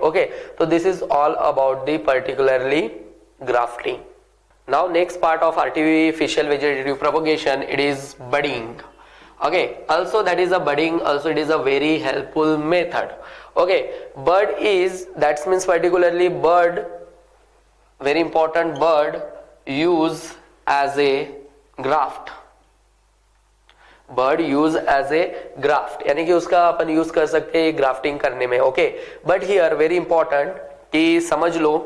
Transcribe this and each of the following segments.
Okay, so this is all about the particularly grafting. Now next part of artificial vegetative propagation, it is budding. Okay, also that is a budding, also it is a very helpful method. Okay, bud is, that means particularly bud, very important, bud use as a graft. Bud use as a graft, यानी कि उसका अपन use कर सकते हैं grafting करने में. Okay, but here very important कि समझ लो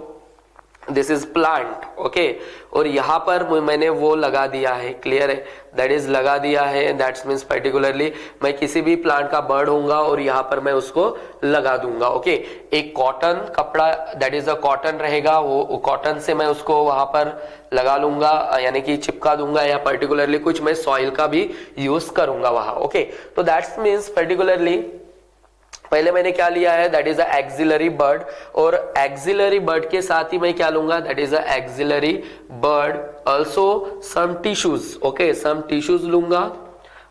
दिस इज प्लांट. ओके, और यहां पर मैंने वो लगा दिया है, क्लियर है, दैट इज लगा दिया है. दैट्स मीन्स पर्टिकुलरली मैं किसी भी प्लांट का बर्ड होऊंगा और यहां पर मैं उसको लगा दूंगा. ओके, एक कॉटन कपड़ा, दैट इज अ कॉटन रहेगा, वो कॉटन से मैं उसको वहां पर लगा लूंगा, यानी कि चिपका दूंगा, या पर्टिकुलरली कुछ मैं सॉइल का भी यूज करूंगा वहां. ओके, तो दैट्स मीन्स पर्टिकुलरली पहले मैंने क्या लिया है, that is a axillary bud, और एक्सिलरी बर्ड के साथ ही मैं क्या लूंगा, that is a axillary bud, also some tissues. Okay, some tissues लूंगा,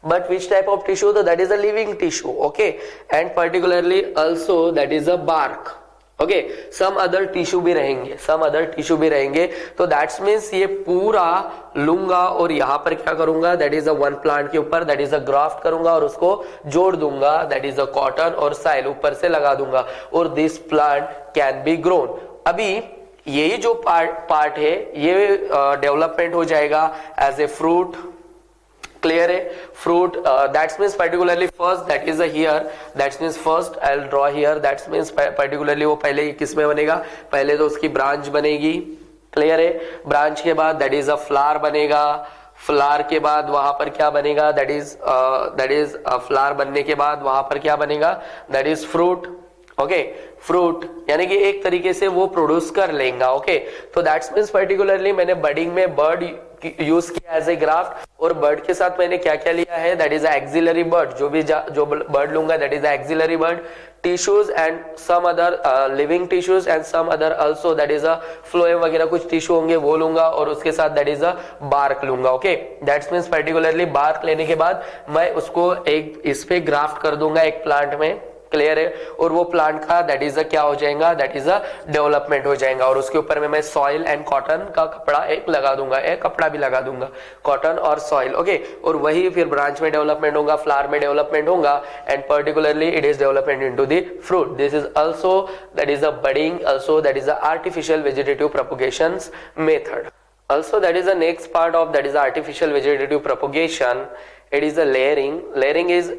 but which type of tissue? That is a living tissue. Okay, and particularly also that is a bark. Okay, some other tissue भी रहेंगे, सम other tissue भी रहेंगे. तो that's means ये पूरा लूंगा और यहां पर क्या करूंगा, that is a one plant के ऊपर दैट इज अ ग्राफ्ट करूंगा और उसको जोड़ दूंगा, दैट इज अ कॉटन और साइल ऊपर से लगा दूंगा, और this plant can be grown. अभी यही जो पार्ट है ये डेवलपमेंट हो जाएगा एज ए फ्रूट. क्लियर है, fruit, that's means particularly first, that is here, that's means first I will draw here, that's means particularly वो पहले किस में बनेगा, पहले तो उसकी ब्रांच बनेगी. क्लियर है, ब्रांच के बाद दैट इज अ फ्लावर बनेगा, फ्लावर के बाद वहां पर क्या बनेगा, दैट इज फ्लावर बनने के बाद वहां पर क्या बनेगा, that is fruit. Okay, fruit यानी कि एक तरीके से वो प्रोड्यूस कर लेगा. ओके, तो दैट्स मीन्स पर्टिकुलरली मैंने बर्डिंग में बर्ड यूज किया एज ए ग्राफ्ट, और बर्ड के साथ मैंने क्या क्या लिया है, दैट इज एक्सिलरी बर्ड, जो बर्ड लूंगा that is axillary bud, tissues and some other living tissues and some other also that is a phloem वगैरह कुछ टिश्यू होंगे वो लूंगा, और उसके साथ दैट इज अ बार्क लूंगा. Okay, that's means particularly bark लेने के बाद मैं उसको एक इस पे ग्राफ्ट कर दूंगा एक प्लांट में. क्लियर है, और वो प्लांट का दैट इज अ क्या हो जाएगा, दैट इज अ डेवलपमेंट हो जाएगा, और उसके ऊपर में मैं सॉइल एंड कॉटन का कपड़ा एक लगा दूंगा, एक कपड़ा भी लगा दूंगा, कॉटन और सॉइल. ओके, और वही फिर ब्रांच में डेवलपमेंट होगा, फ्लावर में डेवलपमेंट होगा, and particularly it is development into the fruit. This is also that is a budding, also that is a artificial vegetative propagation method. Also that is the next part of that is artificial vegetative propagation. It is a layering. Layering is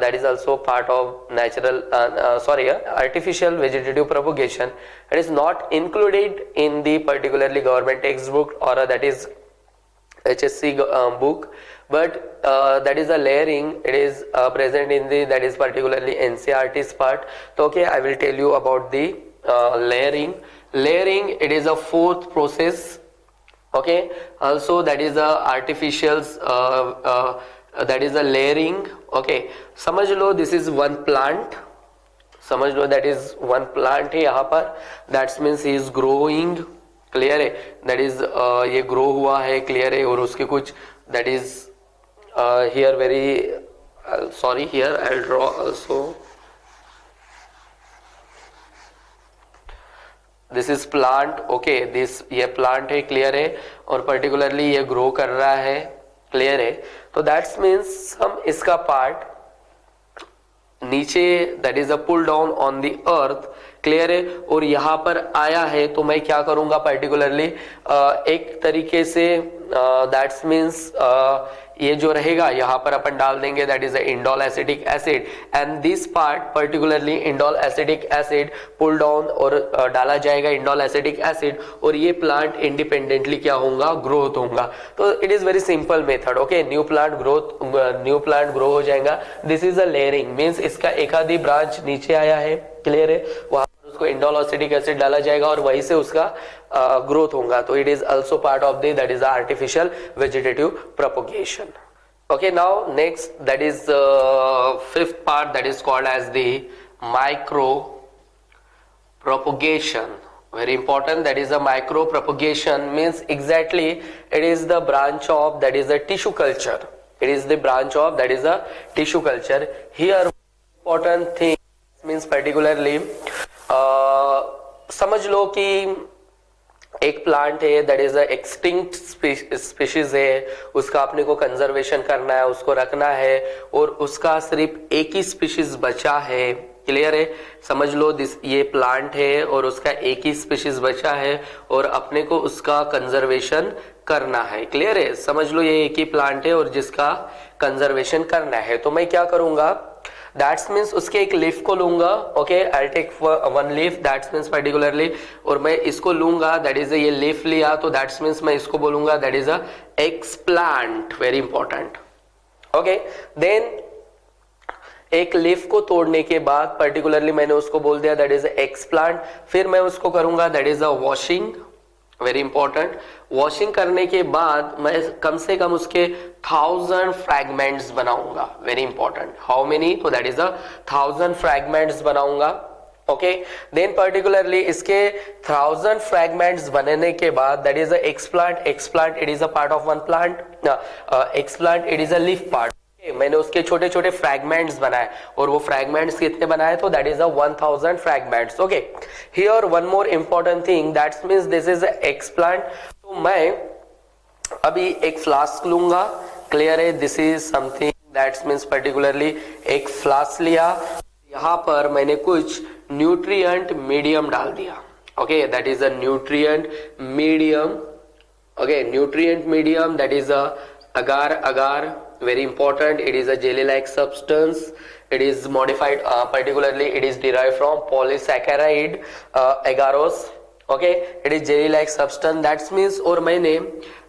that is also part of natural artificial vegetative propagation. It is not included in the particularly government textbook or that is HSC book, but that is a layering. It is present in the that is particularly NCERT's part. So okay, I will tell you about the layering. Layering, it is a fourth process. Okay, also that is a artificial that is a layering. Okay, समझ लो this is one plant, समझ लो that is one plant है यहाँ पर, that means he is growing. Clear है, that is ये grow हुआ है, clear है, और उसके कुछ that is here very sorry, here I'll draw also. This is plant. Okay, this ये प्लांट है, क्लियर है, और पर्टिकुलरली ये ग्रो कर रहा है, क्लियर है. तो दैट्स मीन्स हम इसका पार्ट नीचे that is a pull down on the earth, clear है, और यहाँ पर आया है तो मैं क्या करूंगा पर्टिकुलरली एक तरीके से दैट्स मीन्स ये जो रहेगा यहाँ पर अपन डाल देंगे that is indole acetic acid, and this part particularly indole acetic acid pull down और डाला जाएगा इंडोल एसिटिक एसिड, और ये प्लांट इंडिपेंडेंटली क्या होगा, ग्रोथ होगा. तो it is very simple method. Okay, new plant grow हो जाएगा. This is a layering, means इसका एक आधी ब्रांच नीचे आया है, क्लियर है, वहां उसको इंडोल एसिटिक एसिड डाला जाएगा और वहीं से उसका ग्रोथ होगा. तो it is also part of the that is artificial vegetative propagation. Okay, now next that is fifth part that is called as the micro propagation. Very important, that is a micro propagation, means exactly it is the branch of that is a tissue culture. It is the branch of that is a tissue culture. Here important thing means particularly समझ लो कि एक plant है that is a extinct species है, उसका अपने को conservation करना है, उसको रखना है, और उसका सिर्फ एक ही स्पीशीज बचा है। क्लियर है? समझ लो दिस ये प्लांट है और उसका एक ही स्पीशीज बचा है और अपने को उसका कंजर्वेशन करना है। क्लियर है? समझ लो ये एक ही प्लांट है और जिसका कंजर्वेशन करना है, तो मैं क्या करूंगा, दैट्स मीन्स उसके एक लीफ को लूंगा। Okay, I take one leaf, that's means particularly, और मैं इसको लूंगा, दैट इज ये लीफ लिया, तो दैट्स मीन्स मैं इसको बोलूंगा that is a explant. Very important. Okay, then एक लीफ को तोड़ने के बाद पर्टिकुलरली मैंने उसको बोल दिया दैट इज एक्सप्लांट। फिर मैं उसको करूंगा that is a washing. Very important. Washing करने के बाद मैं कम से कम उसके 1000 फ्रैगमेंट्स बनाऊंगा। Very important. How many? तो दैट इज अ 1000 फ्रैगमेंट्स बनाऊंगा। ओके, देन पर्टिकुलरली इसके 1000 फ्रैगमेंट्स बनने के बाद that is a explant. Explant it is a part of one plant. Explant it is a leaf part. मैंने उसके छोटे छोटे फ्रैगमेंट्स बनाए और वो फ्रैगमेंट्स कितने बनाए, तो that is a 1000 fragments. Okay, here one more important thing, that means this is explant. तो मैं अभी एक फ्लास्क लूंगा। क्लियर है? This is something that means particularly एक फ्लास्क लिया, यहां पर मैंने कुछ न्यूट्रिएंट मीडियम डाल दिया। Okay, that is a nutrient medium. Okay, nutrient medium that is a agar. Agar, very important, it is a jelly like substance. It is modified, particularly it is derived from polysaccharide agarose. Okay, it is jelly like substance, that means, और मैंने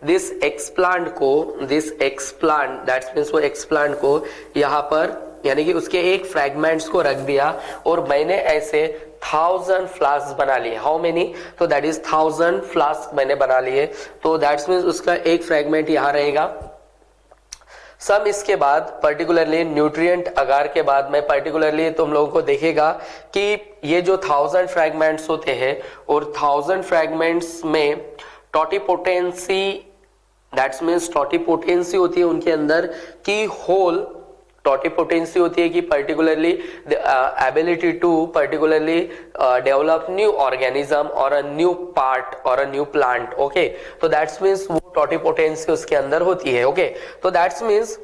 this explant को, this explant, that means वो explant को यहाँ पर यानी कि उसके एक फ्रैगमेंट्स को रख दिया और मैंने ऐसे 1000 फ्लास्क बना लिए। How many? तो दैट इज 1000 फ्लास्क मैंने बना लिए। तो दैट्स मीन्स उसका एक फ्रैगमेंट यहाँ रहेगा। सब इसके बाद पर्टिकुलरली न्यूट्रिएंट अगार के बाद में पर्टिकुलरली तुम लोगों को देखेगा कि ये जो 1000 फ्रैगमेंट्स होते हैं और 1000 फ्रैगमेंट्स में टोटिपोटेंसी, दैट्स मीन्स टोटिपोटेंसी होती है उनके अंदर की होल टोटिपोटेंसी होती है कि particularly ability to particularly develop new organism or a new part or a new plant. Okay, तो दैट्स मीन्स वो टोटिपोटेंसी उसके अंदर होती है। ओके, तो दैट्स मीन्स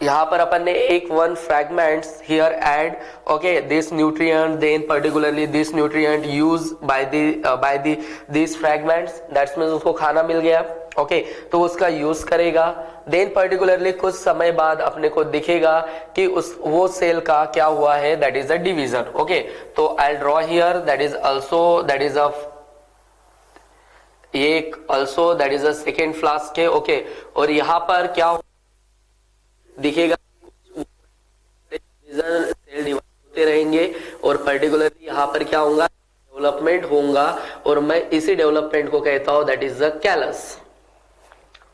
यहाँ पर अपन ने एक one fragments here add. Okay, this nutrient, then particularly this nutrient use by the this fragments, that's means उसको खाना मिल गया। ओके, तो उसका यूज करेगा। देन पर्टिकुलरली कुछ समय बाद अपने को दिखेगा कि उस वो सेल का क्या हुआ है, that is a division. Okay, तो I draw here that is also that is a ये also that is a second flask है। ओके, और यहाँ पर क्या दिखेगा, सेल डिवाइड होते रहेंगे और पर्टिकुलरली यहाँ पर क्या होगा, डेवलपमेंट होगा और मैं इसी डेवलपमेंट को कहता हूं that is the callus.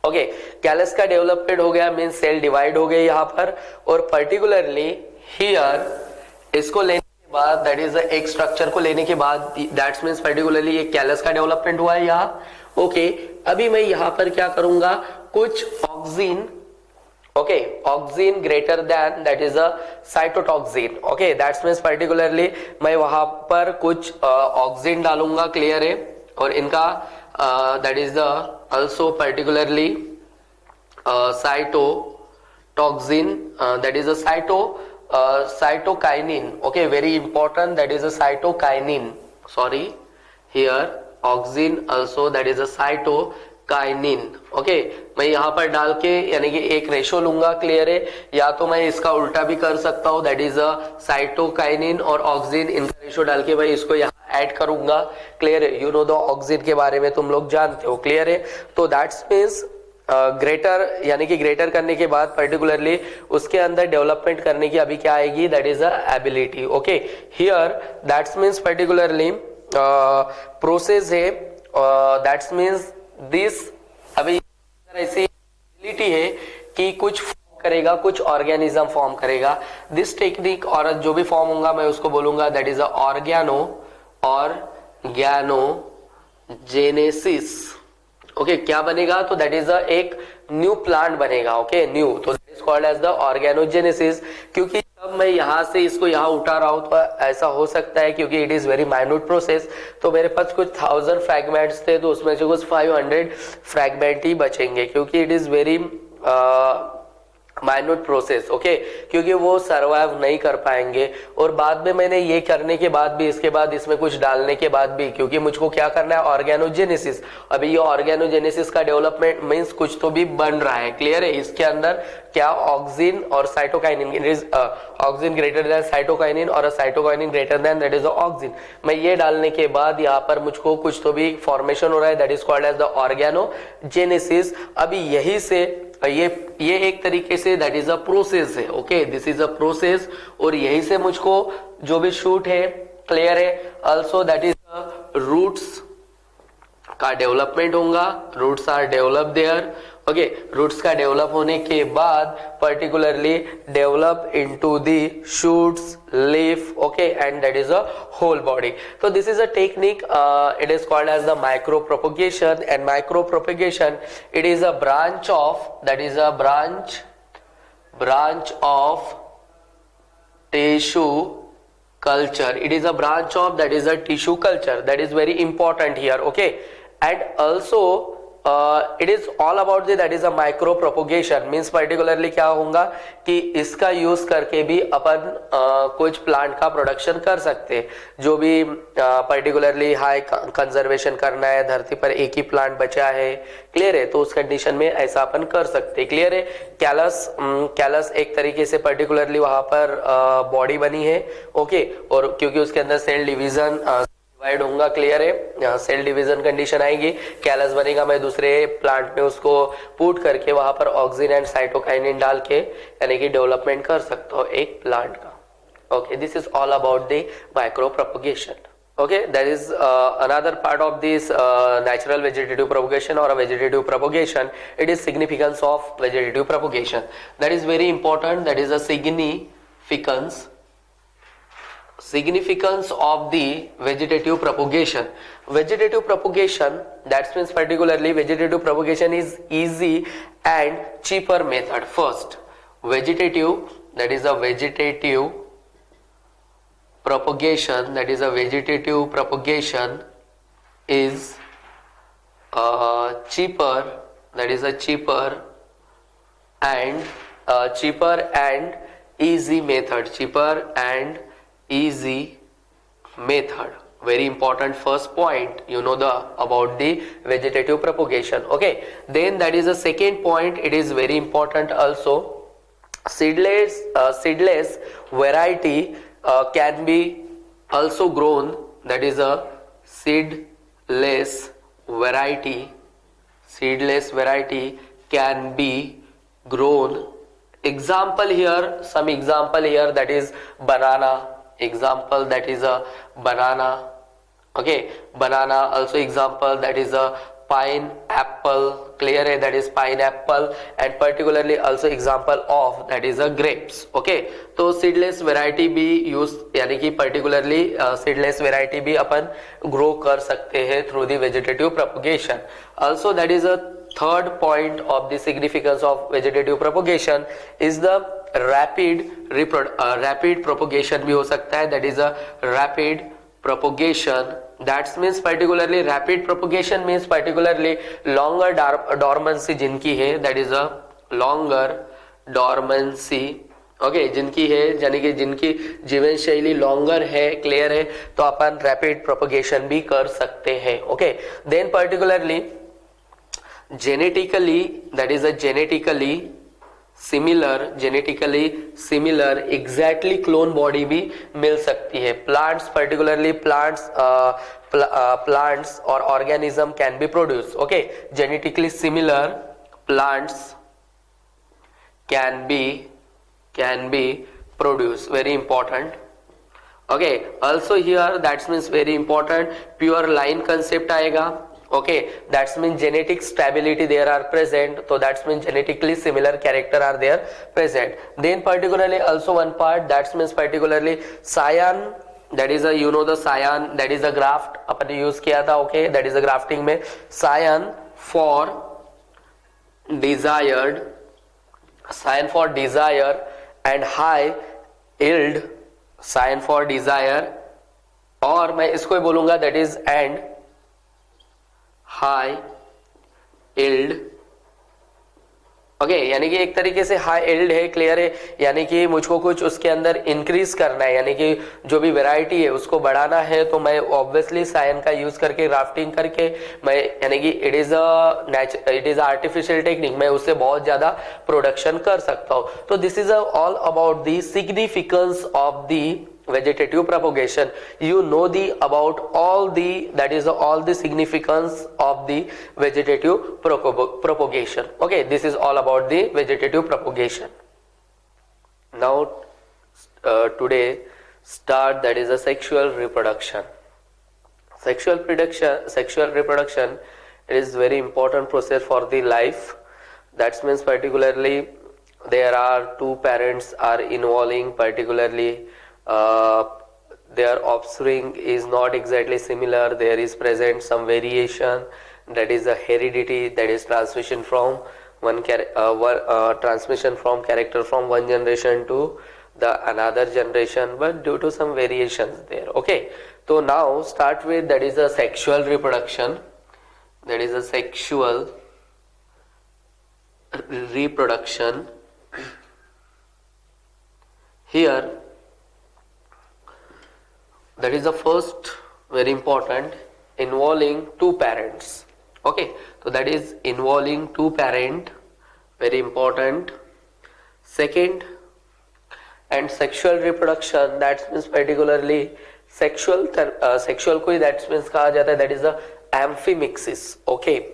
Okay, callus का डेवलपमेंट हो गया मींस सेल डिवाइड हो गए यहाँ पर, और पर्टिकुलरली हियर इसको लेने के बाद दैट इज एक स्ट्रक्चर को लेने के बाद दैट्स मींस पर्टिकुलरली एक कैलस का डेवलपमेंट हुआ है यहाँ। ओके, अभी मैं यहाँ पर क्या करूंगा, कुछ oxygen, okay, oxygen greater than that is a cytotoxin. Okay, that's means particularly मैं वहां पर कुछ ऑक्सीन डालूंगा। क्लियर है? और इनका that is the also particularly cytotoxin, that is a cytokinin. Okay, very important, that is a cytokinin. Sorry, here auxin also that is a cytokinin. Okay, मैं यहाँ पर डाल के यानी कि एक रेशो लूंगा। क्लियर है? या तो मैं इसका उल्टा भी कर सकता हूँ, दैट इज अ साइटोकाइनिन और ऑक्सिन, इनका रेशो डाल के मैं इसको यहाँ ऐड करूंगा। क्लियर है? यू नो द ऑक्सिन के बारे में तुम लोग जानते हो। क्लियर है? तो दैट्स मीन्स ग्रेटर यानी कि ग्रेटर करने के बाद पर्टिकुलरली उसके अंदर डेवलपमेंट करने की अभी क्या आएगी, that is a ability. Okay, here that's means particularly process है, दैट्स मीन्स दिस अभी ऐसी एबिलिटी है कि कुछ फॉर्म करेगा, कुछ ऑर्गेनिज्म फॉर्म करेगा। दिस टेक्निक और जो भी फॉर्म होगा मैं उसको बोलूंगा that is a organogenesis. Okay, क्या बनेगा, तो दैट इज एक न्यू प्लांट बनेगा। ओके, न्यू, तो that is called as the organogenesis, क्योंकि अब मैं यहाँ से इसको यहाँ उठा रहा हूँ तो ऐसा हो सकता है क्योंकि it is very minute process, तो मेरे पास कुछ 1000 फ्रैगमेंट्स थे तो उसमें से कुछ 500 फ्रैगमेंट ही बचेंगे क्योंकि it is very minute process, okay, क्योंकि वो सरवाइव नहीं कर पाएंगे। और बाद में मैंने ये करने के बाद भी, इसके बाद इसमें कुछ डालने के बाद भी, क्योंकि मुझको क्या करना है, ऑर्गेनोजेनेसिस। अभी ये ऑर्गेनोजेनेसिस का डेवलपमेंट मीन्स कुछ तो भी बन रहा है, क्लियर है। इसके अंदर क्या, ऑक्सिन और cytokinin, auxin greater than cytokinin और cytokinin greater than that is auxin. मैं ये डालने के बाद यहाँ पर मुझको कुछ तो भी फॉर्मेशन हो रहा है, that is called as the organogenesis. अभी यही से ये एक तरीके से दैट इज अ प्रोसेस है, okay, this is a process. और यही से मुझको जो भी शूट है, क्लियर है, ऑल्सो दैट इज रूट्स का डेवलपमेंट होगा, roots are develop there, okay. Roots का डेवलप होने के बाद particularly develop into the shoots, leaf, okay, and that is a whole body. So this is a technique, it is called as the micro propagation, and micro propagation, it is a branch of, that is a branch of tissue culture. It is a branch of, that is a tissue culture, that is very important here, okay. And also it is all about the, that is a micro propagation, means particularly क्या होगा कि इसका use करके भी अपन कुछ plant का production कर सकते हैं, जो भी पर्टिकुलरली हाई कंजर्वेशन करना है, धरती पर एक ही प्लांट बचा है, क्लियर है, तो उस कंडीशन में ऐसा अपन कर सकते हैं, क्लियर है। कैलस एक तरीके से पर्टिकुलरली वहां पर बॉडी बनी है, ओके, और क्योंकि उसके अंदर सेल डिवीजन डिवाइड होगा, क्लियर है, यहाँ सेल डिवीजन कंडीशन आएगी, कैलस बनेगा, मैं दूसरे प्लांट में उसको पुट करके वहां पर ऑक्सिन एंड साइटोकाइनिन डाल के यानी कि डेवलपमेंट कर सकता हूँ एक प्लांट का, okay. This is all about the micro propagation, okay, that is another part of this natural vegetative propagation or a vegetative propagation. It is significance of vegetative propagation, that is very important, that is a significance of the vegetative propagation. Vegetative propagation, that means particularly vegetative propagation is easy and cheaper method. First, vegetative, that is a vegetative propagation, that is a vegetative propagation is cheaper, that is a cheaper and easy method, cheaper and easy method, very important first point, you know the about the vegetative propagation, okay. Then that is the second point, it is very important also, seedless variety can be also grown, that is a seedless variety can be grown. Example here, some example here, that is banana, example, that is a banana, okay, banana. Also example, that is a pineapple, clear है, that is pineapple, and particularly also example of, that is a grapes, okay. तो seedless variety भी use, यानी कि particularly seedless variety भी अपन grow कर सकते हैं through the vegetative propagation. Also that is a third point of the significance of vegetative propagation is the rapid propagation भी हो सकता है, that is a rapid propagation, that means particularly rapid propagation means particularly longer dormancy जिनकी है, that is a longer dormancy, okay, जिनकी है यानी कि जिनकी जीवन शैली लॉन्गर है, क्लियर है, तो अपन रैपिड प्रोपगेशन भी कर सकते हैं, okay. Then particularly genetically, that is a genetically similar exactly clone body भी मिल सकती है। प्लांट्स पर्टिकुलरली प्लांट्स और organism can be produce, okay, genetically similar plants can be produce, very important, okay. Also here that's means very important, pure line concept आएगा, okay, that's mean genetic stability there are present, so that's mean genetically similar character are there present. Then particularly also one part, that means particularly cyan, that is a, you know the cyan, that is a graft अपन ने use किया था, okay, that is a grafting में cyan for desire and high yield sign for desire, और मैं इसको ही बोलूंगा that is and high yield. Okay, यानी कि एक तरीके से हाई इल्ड है, क्लियर है, यानी कि मुझको कुछ उसके अंदर इंक्रीज करना है, यानी कि जो भी वैरायटी है उसको बढ़ाना है, तो मैं ऑब्वियसली साइन का यूज करके ग्राफ्टिंग करके मैं, यानी कि इट इज आर्टिफिशियल टेक्निक, मैं उससे बहुत ज्यादा प्रोडक्शन कर सकता हूँ। तो this is all about the significance of the vegetative propagation. You know the about all the, that is all the significance of the vegetative propagation. Okay, this is all about the vegetative propagation. Now today start, that is a sexual reproduction. Sexual reproduction is very important process for the life. That means particularly there are two parents are involving, particularly their offspring is not exactly similar, there is present some variation, that is a heredity, that is transmission from transmission from character from one generation to the another generation, but due to some variations there. Okay, so now start with, that is a sexual reproduction. That is a sexual reproduction. Here, that is the first very important, involving two parents. Okay, so that is involving two parent, very important. Second, and sexual reproduction, that means particularly sexual को that means कहा जाता है, that is a amphimixis. Okay,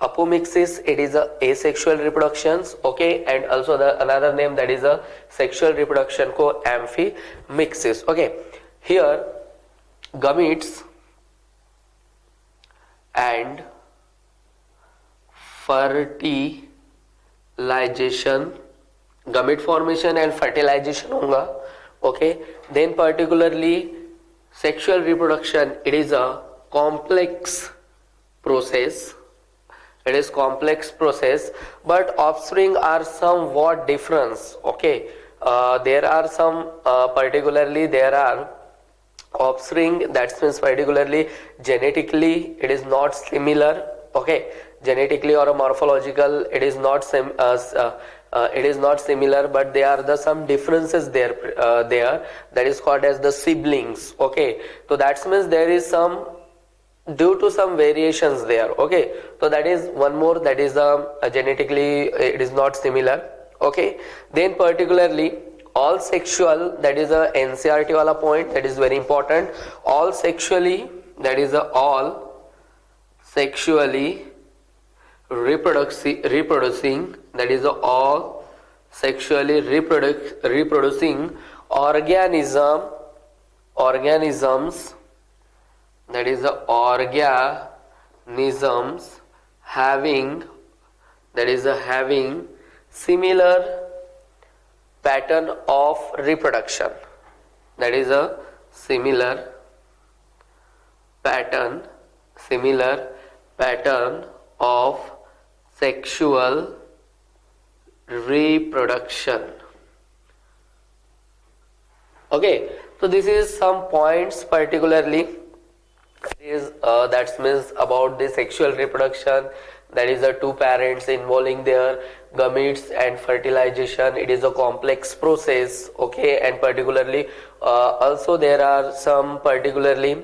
apomixis, it is a asexual reproductions. Okay, and also the another name, that is a sexual reproduction को amphimixis. Okay, here gametes and fertilization, gamete formation and fertilization होगा. Okay, then particularly sexual reproduction, it is a complex process. It is complex process, but offspring are somewhat different. Okay, there are some particularly there are offspring, that means particularly genetically it is not similar. Okay, genetically or morphological it is not similar, but there are the some differences there, that is called as the siblings. Okay, so that means there is some, due to some variations there. Okay, so that is one more, that is genetically it is not similar. Okay, then particularly all sexual, that is a NCERT wala point, that is very important. All sexually, that is all sexually reproducing, that is all sexually reproducing organisms, that is the organisms having, that is having similar pattern of reproduction, that is a similar pattern of sexual reproduction. Okay, so this is some points particularly is that means about the sexual reproduction, that is the two parents involving their gametes and fertilization. It is a complex process. Okay, and particularly also there are some particularly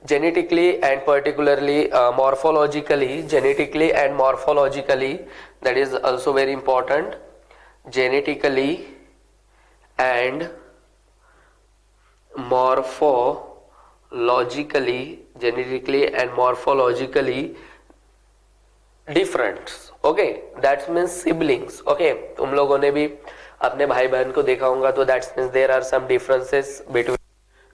genetically and particularly morphologically, that is also very important, genetically and morphologically different. Okay, that means siblings. Okay, तुम लोगों ने भी अपने भाई बहन को देखा होगा, तो that means there are some differences between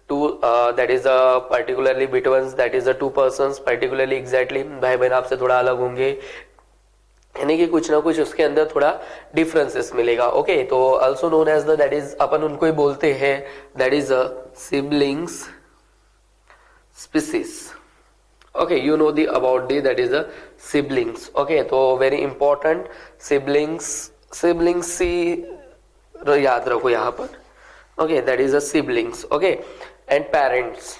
two, that is particularly between, that is the two persons, particularly exactly भाई बहन आपसे थोड़ा अलग होंगे, यानी कि कुछ ना कुछ उसके अंदर थोड़ा डिफरेंसेस मिलेगा. ओके, तो also known as the, that is अपन उनको ही बोलते हैं, that is a siblings species. Okay, you know the about the, that is a siblings. Okay, तो वेरी इंपॉर्टेंट सिबलिंग्स ही याद रखो यहाँ पर, okay, that is the siblings, okay, and parents.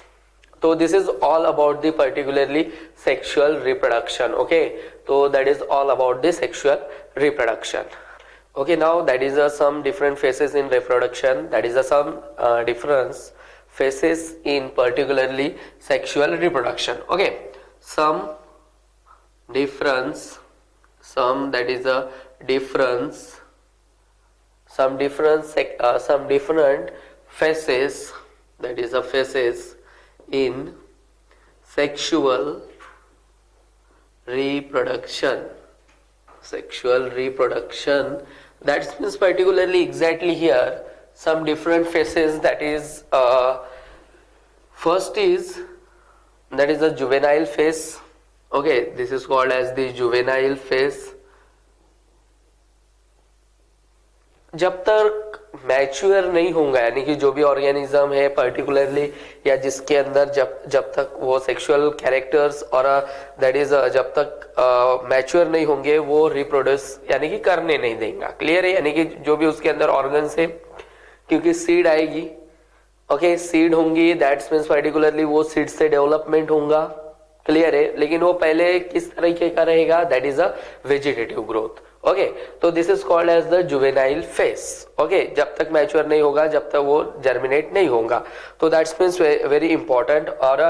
So this is all about the particularly sexual reproduction, okay. So that is all about the sexual reproduction. Okay, now that is some different phases in reproduction, that is some difference phases in particularly sexual reproduction, okay. Some difference, some that is a difference, some different phases, that is a phases in sexual reproduction, sexual reproduction. That means particularly exactly here some different phases, that is first is that is the juvenile phase, okay, this is called as the juvenile phase. जब तक mature नहीं होगा, यानी कि जो भी organism है particularly, या जिसके अंदर जब तक वो सेक्सुअल कैरेक्टर्स और दैट इज जब तक मैच्योर नहीं होंगे वो रिप्रोड्यूस यानी कि करने नहीं देगा, क्लियर है, यानी कि जो भी उसके अंदर ऑर्गन्स है, क्योंकि सीड आएगी, ओके, सीड होंगी, दैट्स मीन्स पर्टिकुलरली वो सीड से डेवलपमेंट होगा, क्लियर है, लेकिन वो पहले किस तरीके का रहेगा, that is a vegetative growth, okay. तो this is called as the juvenile phase, okay, जब तक मैच्योर नहीं होगा, जब तक वो जर्मिनेट नहीं होगा, तो दैट्स मीन्स वेरी इंपॉर्टेंट, और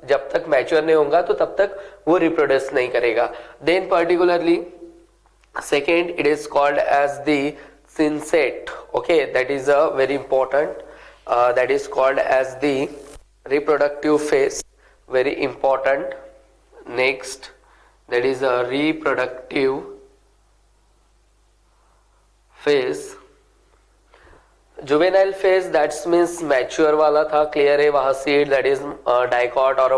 जब तक मैच्योर नहीं होगा तो तब तक वो रिप्रोड्यूस नहीं करेगा. Then particularly second it is called as the सिंसेट, okay, that is a very important, that is called as the reproductive phase, very important. Next, that is a reproductive phase. Juvenile phase that's means mature वाला था, clear है, वहां seed that is dicot और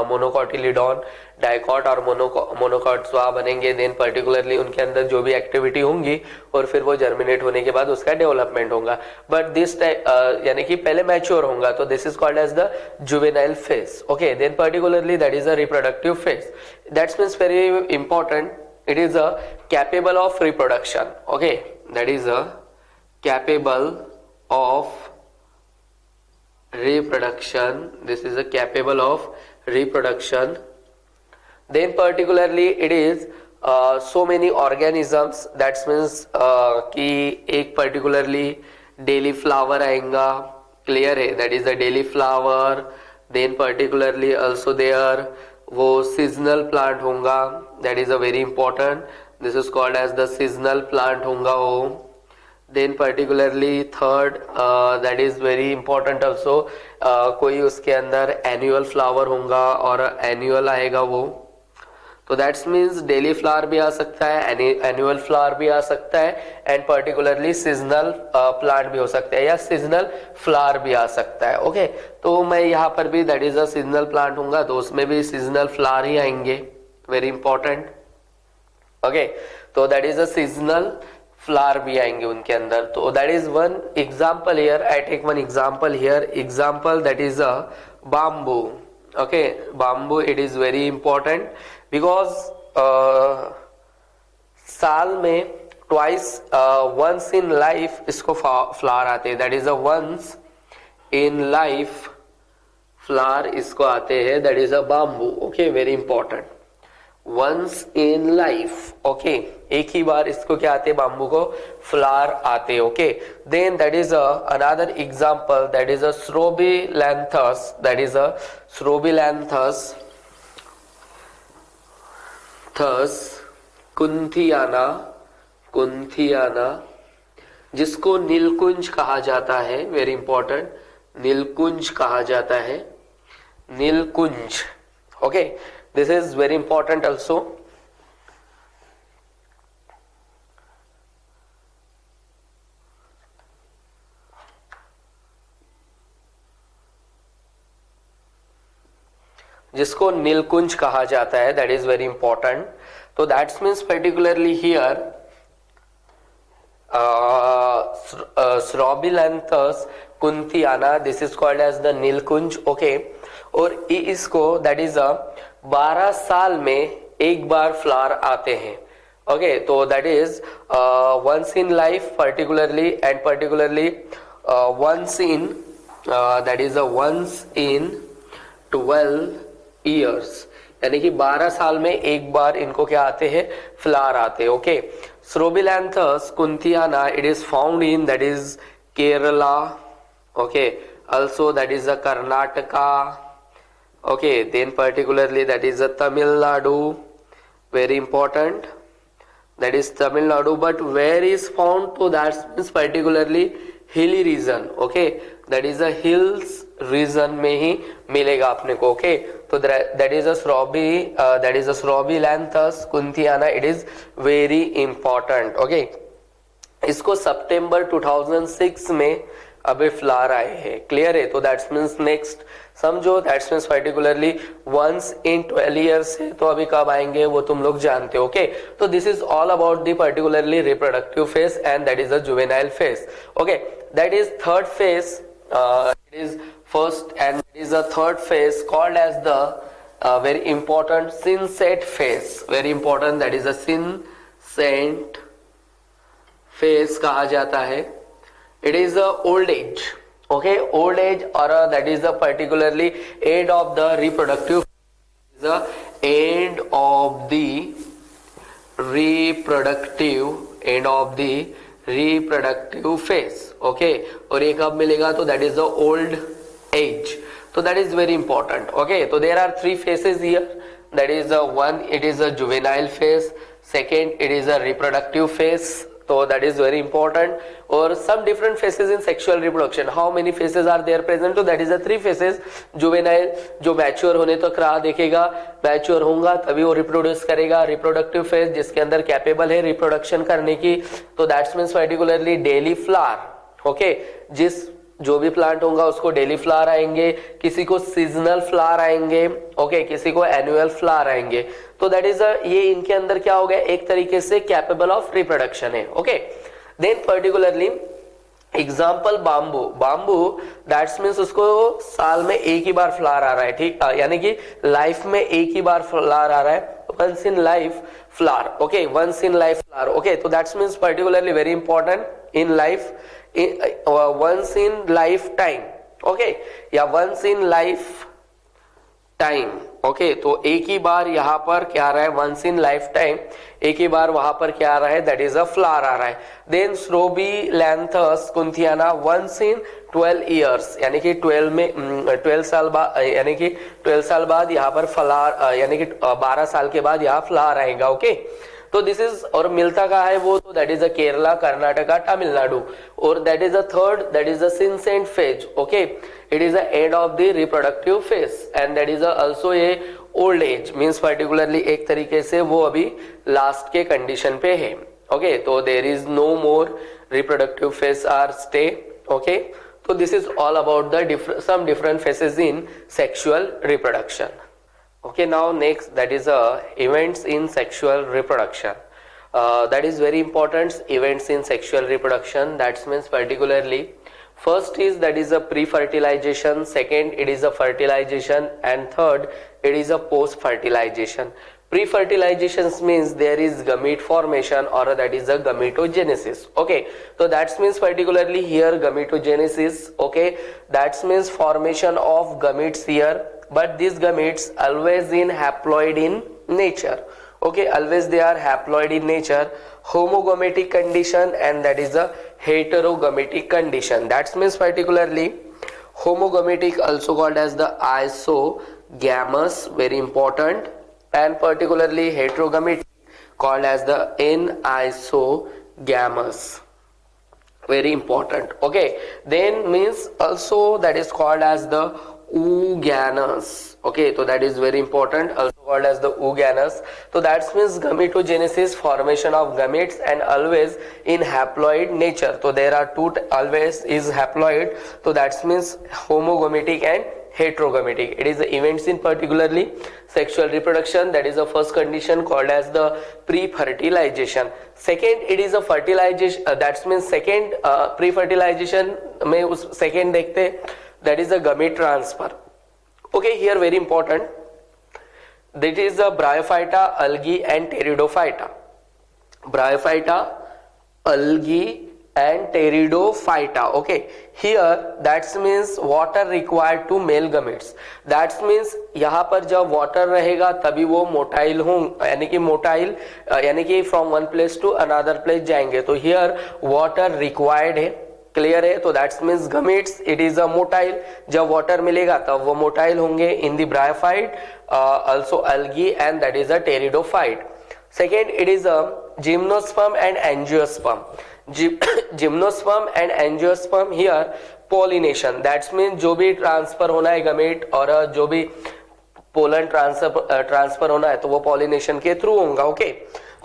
मोनोकॉटिलिडॉन, dicot और monocots वहां बनेंगे, then particularly उनके अंदर जो भी एक्टिविटी होंगी और फिर वो जर्मिनेट होने के बाद उसका डेवलपमेंट होगा, बट दिस टाइप यानी कि पहले मैच्योर होगा, तो this is called as the juvenile phase, okay. Then particularly that is a reproductive phase, that's means very important, it is a capable of reproduction, okay, that is a capable of reproduction, this is a capable of reproduction. Then particularly it is so many organisms, that means कि एक particularly daily flower आएगा, clear है, that is a daily flower. Then particularly also there वो seasonal plant होगा, that is a very important, this is called as the seasonal plant होगा वो. Then particularly third that is very important also, कोई उसके अंदर annual flower होगा और annual आएगा वो, तो दैट्स मीन्स डेली फ्लावर भी आ सकता है, एनुअल फ्लावर भी आ सकता है, एंड पर्टिकुलरली सीजनल प्लांट भी हो सकता है, या सीजनल फ्लावर भी आ सकता है, ओके. तो मैं यहाँ पर भी that is a seasonal plant होगा, तो उसमें भी सीजनल फ्लावर ही आएंगे, वेरी इंपॉर्टेंट, ओके. तो that is a seasonal flower भी आएंगे उनके अंदर, तो that is one example here, I take one example here, example that is a bamboo, okay. Bamboo it is very important because साल में ट्वाइस वंस इन लाइफ इसको flower आते हैं, that is a once in life flower इसको आते हैं, that is a bamboo, okay, very important, once in life, okay, एक ही बार इसको क्या आते हैं, बाम्बू को फ्लावर आते, okay. Then that is another example, that is a strobilanthes, that is a strobilanthes थस कुंथियाना, कुंथियाना, जिसको नीलकुंज कहा जाता है, वेरी इंपॉर्टेंट, नीलकुंज कहा जाता है, नीलकुंज, okay. This is very important also. जिसको नीलकुंज कहा जाता है, that is very important. तो that means particularly here Strobilanthes कुंथियाना, this is called as the नीलकुंज, okay. और इसको that is a 12 साल में एक बार फ्लावर आते हैं, ओके. तो that is once in life particularly, and particularly once in that is a once in 12 years, यानी कि 12 साल में एक बार इनको क्या आते हैं, फ्लावर आते हैं. Okay, Strobilanthes kunthiana, it is found in that is Kerala. Okay, also that is a Karnataka. Okay, then particularly that is a Tamil Nadu, very important, that is Tamil Nadu. But where is found, to that means particularly hilly region. Okay, that is a hills region में ही मिलेगा अपने को. Okay, तो that is a Strobilanthes kunthiana, it is very important. Okay, इसको सितंबर 2006 में अबे flower आए हैं. क्लियर है? तो दैट्स मीन्स नेक्स्ट समझो, that's means particularly once in 12 years है, तो अभी कब आएंगे वो तुम लोग जानते हो. ओके, तो this is all about the particularly reproductive phase and that is a juvenile phase. Okay, that is third phase. It is first and it is a third phase called as the very important synsect phase. Very important, that is a synsect phase कहा जाता है. It is a old age. Okay, old age or that is a particularly end of the reproductive, is the end of the reproductive phase. Okay, और ये कब मिलेगा, तो that is the old age. So that is very important. Okay, so there are three phases here. That is one, it is a juvenile phase. Second, it is a reproductive phase. So that is very important. Or some different phases in sexual reproduction. How many phases are there present? So that is the three phases. Juvenile जो mature होने तक राह देखेगा, mature होगा तभी वो reproduce करेगा. Reproductive phase जिसके अंदर कैपेबल है रिप्रोडक्शन करने की, तो that's means particularly daily flower. Okay, जिस जो भी प्लांट होगा उसको डेली फ्लावर आएंगे, किसी को सीजनल फ्लावर आएंगे. ओके, किसी को एनुअल फ्लावर आएंगे. तो दैट इज ये इनके अंदर क्या हो गया, एक तरीके से कैपेबल ऑफ रिप्रोडक्शन है. Okay, then particularly example bamboo that's means उसको साल में एक ही बार फ्लावर आ रहा है. ठीक, यानी कि लाइफ में एक ही बार फ्लावर आ रहा है, once in life flower. Okay, once in life flower. Okay, तो that's means particularly very important in life, once in lifetime. Okay, या once in lifetime. ओके, तो एक ही बार यहाँ पर क्या आ रहा है, once in lifetime, एक ही बार वहां पर क्या आ रहा है, दैट इज अ फ्लावर आ रहा है. Then Strobilanthes kunthiana once in 12 years, यानी कि 12 साल बाद, यानी कि 12 साल बाद यहाँ पर फ्लावर, यानी कि 12 साल के बाद यहाँ फ्लावर आएगा. ओके, तो दिस इज, और मिलता कहाँ है वो, तो that is a Kerala, Karnataka, Tamil Nadu. और that is a third, that is a senescent phase. Okay, it is the end of the reproductive phase and that is also a old age, means particularly एक तरीके से वो अभी लास्ट के condition पे है. Okay, तो there is no more reproductive phase are stay. Okay, तो this is all about the some different phases in sexual reproduction. Okay, now next, that is events in sexual reproduction. That is very important, events in sexual reproduction. That means particularly first is that is a pre-fertilization, second it is a fertilization, and third it is a post-fertilization. Pre-fertilization means there is gamete formation or that is a gametogenesis. Okay, so that means particularly here gametogenesis. Okay, that means formation of gametes here, but these gametes always in haploid in nature. Okay, always they are haploid in nature. Homogametic condition and that is a heterogametic condition. That means particularly homogametic, also called as the isogamous, very important, and particularly heterogametic called as the anisogamous, very important. Okay, then means also that is called as the ooganous. Okay, so that is very important, also called as the ooganous. So that means gametogenesis, formation of gametes, and always in haploid nature. So there are two, always is haploid, so that means homogametic and heterogametic. It is the events in particularly sexual reproduction, that is the first condition called as the pre-fertilization. Second, it is a fertilization, that means second pre-fertilization में उस second देखते, that is a gamete transfer. Okay, here very important, that is a Bryophyta, algae and Pteridophyta. Bryophyta, algae and pteridophyta. Okay, here that means water required to male gametes. That means यहाँ पर जब water रहेगा तभी वो motile हों, यानी कि motile यानी कि from one place to another place जाएंगे. तो here water required है, क्लियर है. तो that's means gametes it is a motile. जब वाटर मिलेगा तब वो मोटाइल होंगे in the bryophyte, also algae, and that is a pteridophyte. Second, it is a gymnosperm and angiosperm. Gymnosperm and angiosperm here pollination. That's mean जो भी transfer होना है gamete और जो भी पोलन ट्रांसफर होना है तो वो पॉलिनेशन के थ्रू होगा. Okay,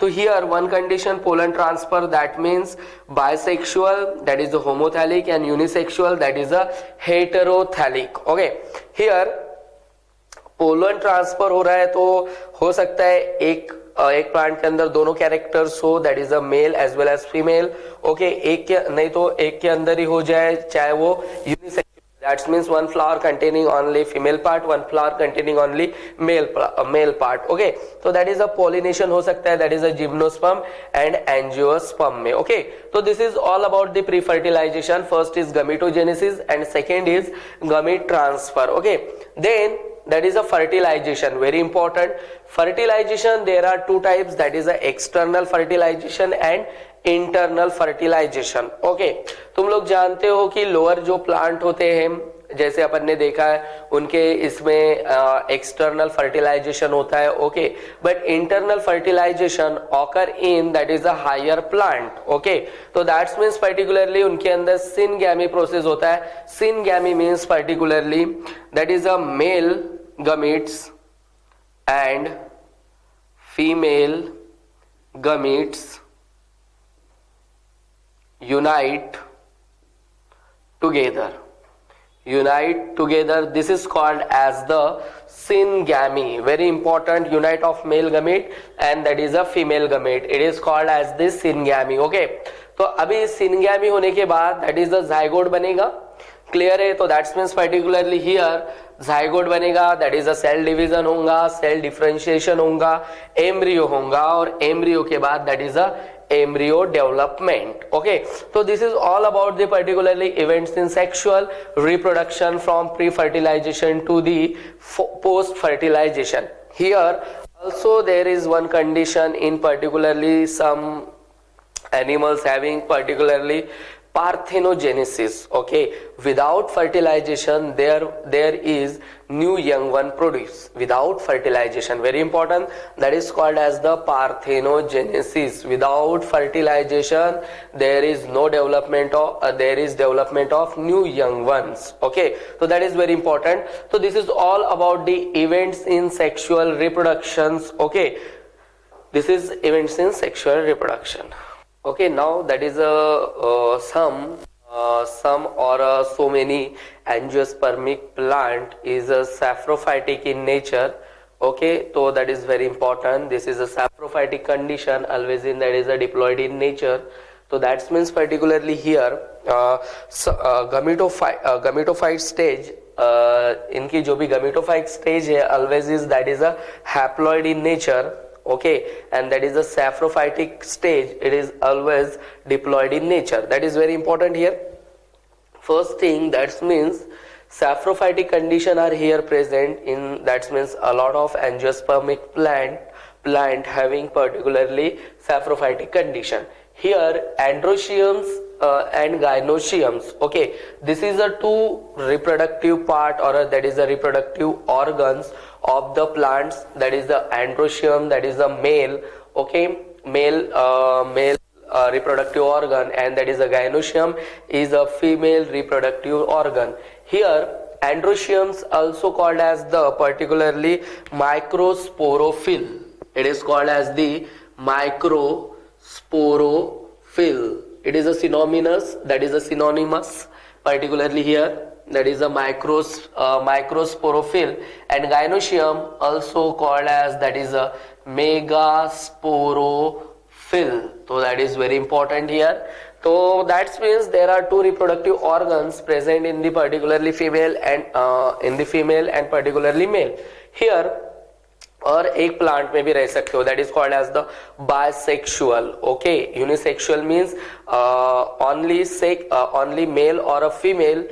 so here one condition pollen transfer, that means bisexual, that is a homothallic, and unisexual, that is a heterothallic. Okay, here pollen transfer हो रहा है तो हो सकता है एक प्लांट के अंदर दोनों कैरेक्टर्स हो, that is a male as well as female. Okay, एक के नहीं तो एक के अंदर ही हो जाए, चाहे वो unisexual. That means one flower containing only female part, one flower containing only male part. Okay, so that is a pollination हो सकता है, that is a gymnosperm and angiosperm में. Okay, so this is all about the pre-fertilization. First is gametogenesis and second is gamete transfer. Okay, then that is a fertilization, very important. Fertilization, there are two types, that is a external fertilization and internal fertilization. Okay, तुम लोग जानते हो कि lower जो plant होते हैं जैसे अपन ने देखा है उनके इसमें एक्सटर्नल फर्टिलाइजेशन होता है. Okay, but internal fertilization occur in that is a higher plant. Okay, तो दैट्स मीन्स पर्टिकुलरली उनके अंदर सिनगैमी प्रोसेस होता है. Syngamy means particularly that is a male gametes and female gametes unite together. This is called as the syngamy. Very important, unite of male gamete and that is a female gamete, it is called as the syngamy. Okay, तो अभी syngamy होने के बाद that is the zygote बनेगा. Clear है? तो that's means particularly here zygote बनेगा, that is a cell division होगा, सेल डिफरेंशिएशन होगा, एम्ब्रियो होगा और एम्ब्रियो के बाद that is a embryo development. Okay, so this is all about the particularly events in sexual reproduction from pre-fertilization to the post-fertilization. Here also there is one condition in particularly some animals having particularly parthenogenesis. Okay, without fertilization there is new young one produced without fertilization. Very important, that is called as the parthenogenesis. Without fertilization there is no development of there is development of new young ones. Okay, so that is very important. So this is all about the events in sexual reproductions. Okay, this is events in sexual reproduction. Okay, now that is some or so many angiospermic plant is a saprophytic in nature. Okay, so that is very important. This is a saprophytic condition, always in that is a diploid in nature. So that means particularly here gametophyte stage, इनकी जो भी gametophyte stage है always is that is a haploid in nature. Okay, and that is a saprophytic stage, it is always diploid in nature. That is very important here. First thing, that means saprophytic condition are here present in, that means a lot of angiospermic plant having particularly saprophytic condition. Here androeciums and gynoeciums. Okay, this is a two reproductive part or that is a reproductive organs of the plants. That is the androecium, that is the male. Okay, male reproductive organ, and that is the gynoecium is a female reproductive organ. Here androeciums also called as the particularly microsporophyll. It is called as the microsporophyll. It is a synonymous, that is a synonymous particularly here, that is a microsporophyll. And gynoecium also called as that is a megasporophyll. So that is very important here. So that means there are two reproductive organs present in the particularly female and in the female and particularly male. Here और एक plant में भी रह सकते हो, that is called as the bisexual. Okay, unisexual means only male or a female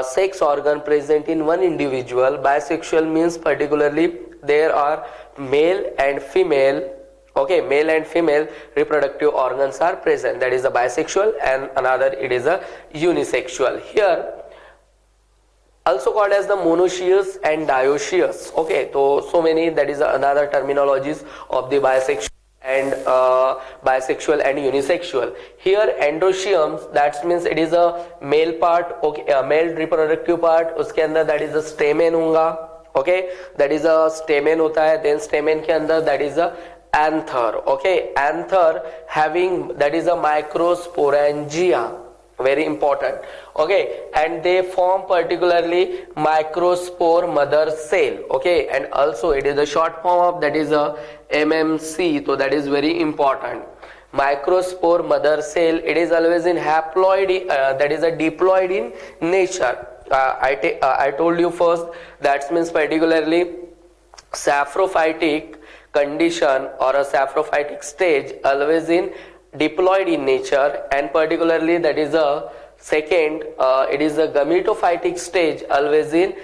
sex organ present in one individual. Bisexual means particularly there are male and female, okay, male and female reproductive organs are present, that is a bisexual, and another it is a unisexual. Here also called as the monoecious and dioecious. Okay, so many, that is another terminologies of the bisexual and unisexual. Here endoeciums, that means it is a male part, okay, male reproductive part, उसके अंदर that is a stamen होगा. Okay, that is a stamen होता है. Then stamen के अंदर that is a anther. Okay, anther having that is a microsporangia, very important. Okay, and they form particularly microspore mother cell. Okay, and also it is the short form of that is a MMC, so that is very important. Microspore mother cell, it is always in haploid, that is a diploid in nature. I told you first, that means particularly saprophytic condition or a saprophytic stage always in diploid in nature, and particularly that is a second, it is a gametophytic stage always in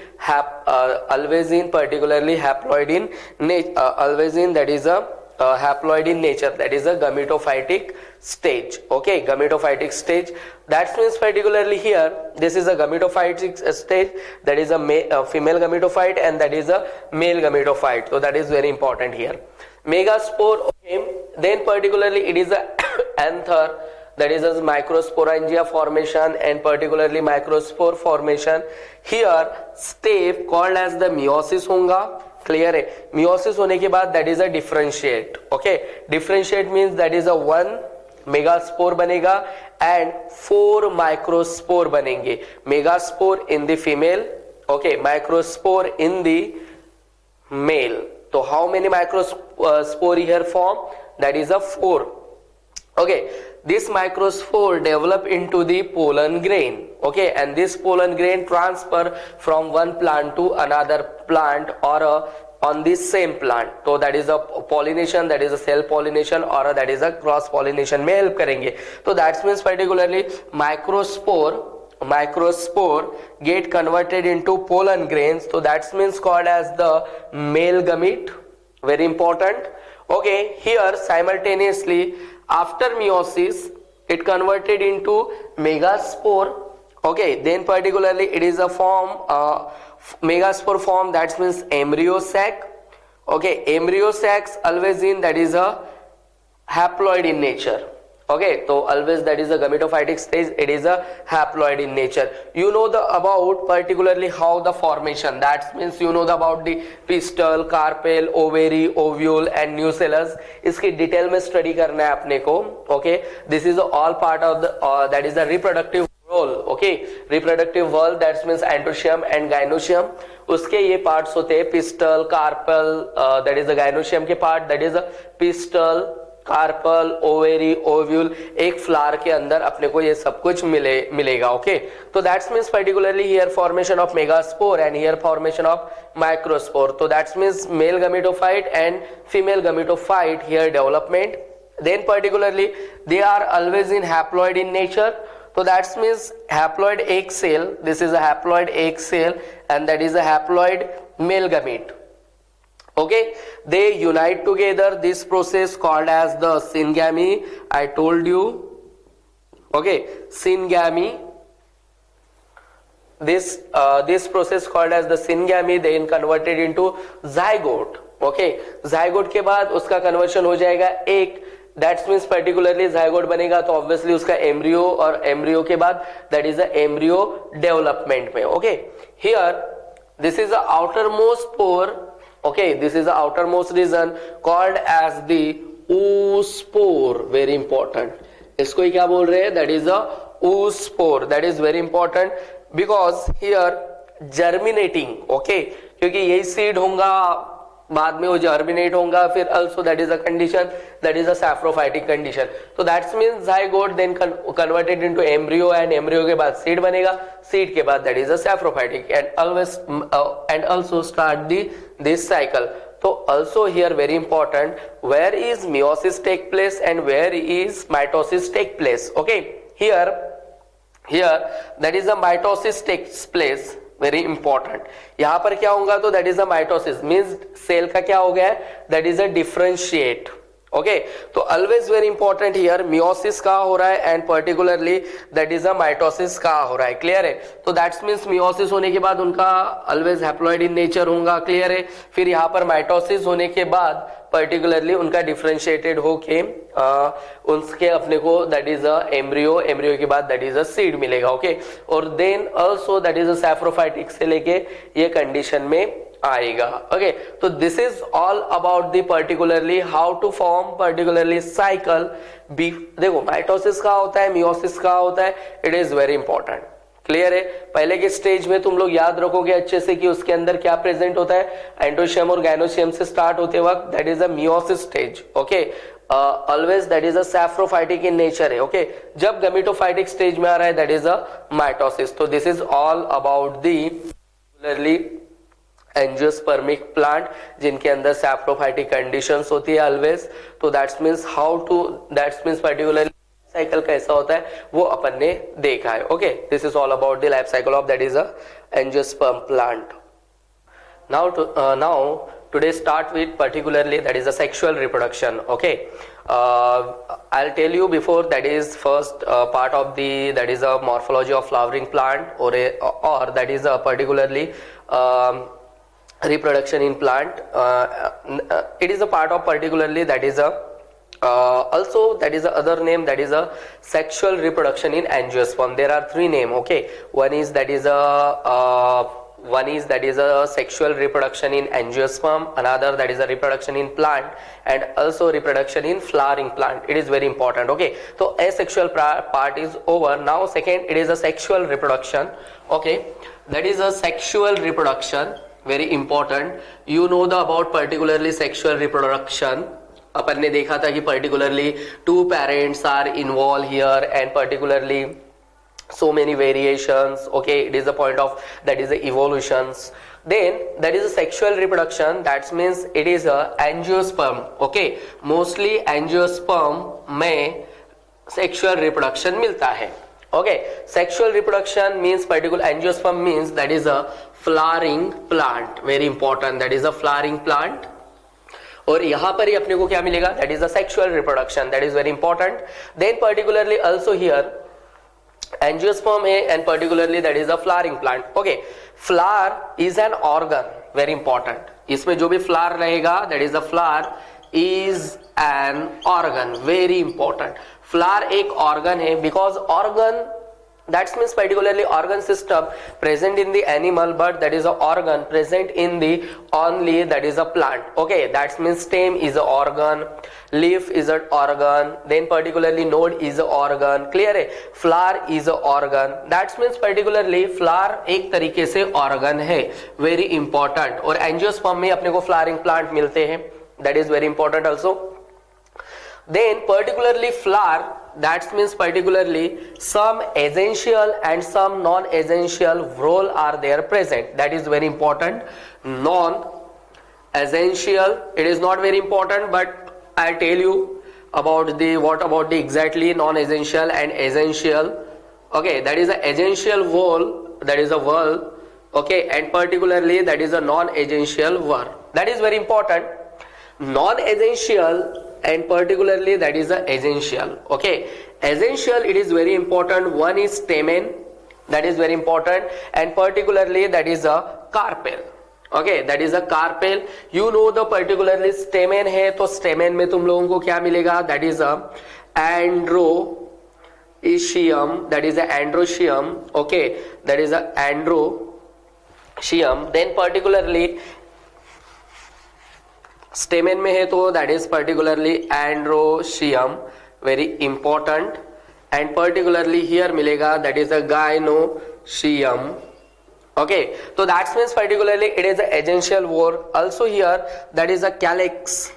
particularly haploid in nature, always in that is a haploid in nature, that is a gametophytic stage. Okay, gametophytic stage, that means particularly here this is a gametophytic stage, that is a female gametophyte, and that is a male gametophyte, so that is very important here. Megaspore, okay, then particularly it is a anther, that is a microsporangia formation and particularly microspore formation. Here step called as the meiosis होगा. Clear है? meiosis होने के बाद that is a differentiate. Okay, differentiate means that is a 1 megaspore बनेगा and 4 microspore बनेंगे. Megaspore in the female, okay, microspore in the male. So how many microspore here form? That is a 4. Okay, this microspore develop into the pollen grain. Okay, and this pollen grain transfer from one plant to another plant or on the same plant. So that is a pollination, that is a self pollination, or that is a cross pollination में help करेंगे. So that means particularly microspore get converted into pollen grains, so that means called as the male gamete, very important. Okay, here simultaneously after meiosis it converted into megaspore. Okay, then particularly it is a form megaspore form, that means embryo sac. Okay, embryo sacs always in that is a haploid in nature. Okay, so always that is a gametophytic stage, it is a haploid in nature. You know about particularly how the formation, that means you know about the pistil, carpel, ovary, ovule and nucellus. इसकी detail में study करना है अपने को. Okay, this is all part of the that is the reproductive role. Okay, reproductive wall, that means androecium and gynoecium. उसके ये parts होते हैं pistil, carpel, that is the gynoecium के part, that is a pistil, carpel, ovary, ovule. एक flower के अंदर अपने को ये सब कुछ मिलेगा. ओके, तो that's means particularly here formation of megaspore and here formation of microspore. तो that's means male gametophyte and female gametophyte here development. Then particularly they are always in haploid in nature. So that means haploid egg cell, this is a haploid egg cell and that is a haploid male gamete. Okay, they unite together, this process called as the syngamy. I told you. Okay, syngamy, this process called as the syngamy, then converted into zygote. Okay, zygote के बाद उसका conversion हो जाएगा एक, that means particularly zygote बनेगा तो obviously उसका embryo, और embryo के बाद that is the embryo development में. Okay, here this is the outermost pore. Okay, this is the outermost region called as the oospore, very important. इसको ही क्या बोल रहे हैं? That is the oospore. That is very important because here germinating. Okay, क्योंकि यही seed होगा, बाद में वो जर्मिनेट होगा, फिर also that is a condition, that is a saprophytic condition. So that means zygote then converted into embryo and embryo के बाद seed बनेगा, seed के बाद that is a saprophytic and always and also start this cycle. तो also here very important, where is meiosis take place and where is mitosis take place. Okay, here that is a mitosis takes place, very important. यहां पर क्या होगा तो that is a mitosis, means cell का क्या हो गया, that is a differentiate. Okay, तो always very important here meiosis का हो रहा है and particularly that is a mitosis का हो रहा है. क्लियर है. तो दैट्स मींस मियोसिस होने के बाद उनका ऑलवेज हैप्लॉइड इन नेचर होगा. क्लियर है. फिर यहाँ पर माइटोसिस होने के बाद पर्टिकुलरली उनका डिफरेंशिएटेड होके उसके अपने को that is a embryo, embryo के बाद दैट इज अ सीड मिलेगा. ओके, और then also that is a saprophytic से लेके ये कंडीशन में आएगा. ओके, तो this is all about the particularly how to form particularly cycle. देखो माइटोसिस का होता है, मियोसिस का होता है, it is very important. Clear है. पहले के स्टेज में तुम लोग याद रखोगे अच्छे से कि उसके अंदर क्या प्रेजेंट होता है, एंडोशियम और गायनोशियम से स्टार्ट होते वक्त that is a meiosis stage. Okay, always that is a saprophytic in nature है. ओके, जब गैमेटोफाइटिक स्टेज में आ रहा है दैट इज अ माइटोसिस. तो this is all about the particularly angiospermic plant जिनके अंदर सैप्रोफाइटिक कंडीशंस होती है ऑलवेज. तो दैट्स मींस पर्टिकुलरली साइकिल कैसा होता है वो अपन ने देखा है. Okay, this is all about the life cycle of that is a angiosperm plant. Now today start with particularly that is a sexual reproduction. Okay, I'll tell you before that is first part of the that is a morphology of flowering plant or that is a particularly reproduction in plant. It is a part of particularly that is a also that is a other name that is a sexual reproduction in angiosperm. There are three names. Okay, one is that is a sexual reproduction in angiosperm, another that is a reproduction in plant, and also reproduction in flowering plant. It is very important. Okay, so asexual part is over. Now second, it is a sexual reproduction. Okay, that is a sexual reproduction, very important. You know the about particularly sexual reproduction. अपन ने देखा था कि particularly two parents are involved here and particularly so many variations. Okay, it is a point of that is the evolutions. Then that is a sexual reproduction, that means it is a angiosperm. Okay, mostly angiosperm में sexual reproduction मिलता है. Okay, sexual reproduction means particular angiosperm means that is a flowering plant, very important, that is a flowering plant. और यहाँ पर ही अपने को क्या मिलेगा, that is a sexual reproduction, that is very important. Then particularly also here angiosperm है and particularly that is a flowering plant. Okay, flower is an organ, very important. इसमें जो भी flower रहेगा that is a flower is an organ, very important. Flower एक organ है because organ that means particularly organ system present in the animal, but that is a organ present in the only that is a plant. Okay, that means stem is a organ, leaf is an organ, then particularly node is a organ. Clear है. flower is a organ, that means particularly flower एक तरीके से organ है, very important. और angiosperm में अपने को flowering plant मिलते हैं, that is very important also. Then particularly flower, that means particularly some essential and some non-essential role are there present, that is very important. Non-essential, it is not very important, but I'll tell you about the what about the exactly non-essential and essential. Okay, that is a essential role, that is a word. Okay, and particularly that is a non-essential word, that is very important. Non-essential and particularly that is a essential. Okay, essential, it is very important. One is stamen, that is very important, and particularly that is a carpel. Okay, that is a carpel. You know the particularly stamen है, तो stamen में तुम लोगों को क्या मिलेगा, that is a androecium, that is a androecium. Okay, that is a androecium. Then particularly stamen में है तो that is particularly androecium, very important. And particularly here मिलेगा that is a gynoecium. Okay, so that means particularly it is a essential word. Also here that is a calyx